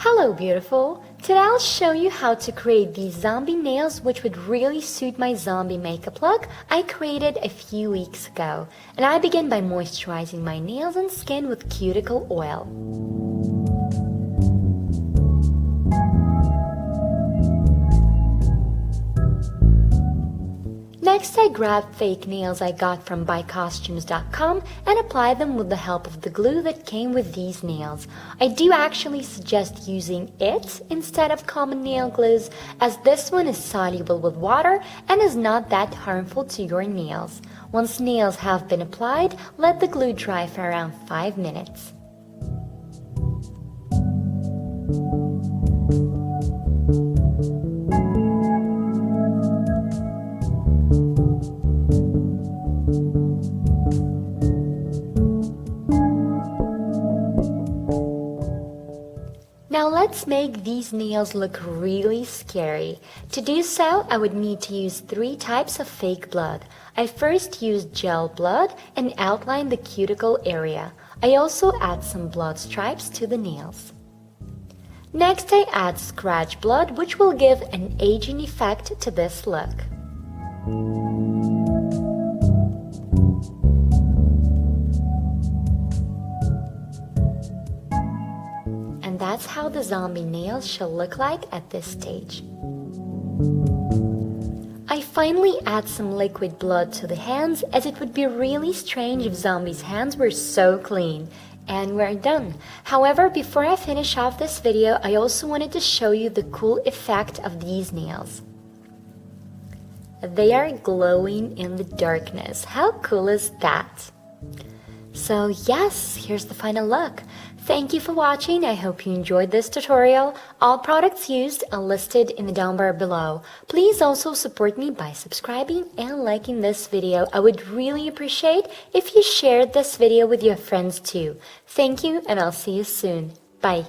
Hello beautiful! Today I'll show you how to create these zombie nails which would really suit my zombie makeup look I created a few weeks ago. And I begin by moisturizing my nails and skin with cuticle oil. Next, I grabbed fake nails I got from buycostumes.com and applied them with the help of the glue that came with these nails. I do actually suggest using it instead of common nail glues, as this one is soluble with water and is not that harmful to your nails. Once nails have been applied, let the glue dry for around 5 minutes. Now let's make these nails look really scary. To do so, I would need to use 3 types of fake blood. I first used gel blood and outlined the cuticle area. I also add some blood stripes to the nails. Next, I add scratch blood, which will give an aging effect to this look. And that's how the zombie nails shall look like at this stage. I finally add some liquid blood to the hands, as it would be really strange if zombies' hands were so clean. And we're done. However, before I finish off this video, I also wanted to show you the cool effect of these nails. They are glowing in the darkness. How cool is that? So yes, here's the final look. Thank you for watching. I hope you enjoyed this tutorial. All products used are listed in the down bar below. Please also support me by subscribing and liking this video. I would really appreciate if you shared this video with your friends too. Thank you, and I'll see you soon. Bye.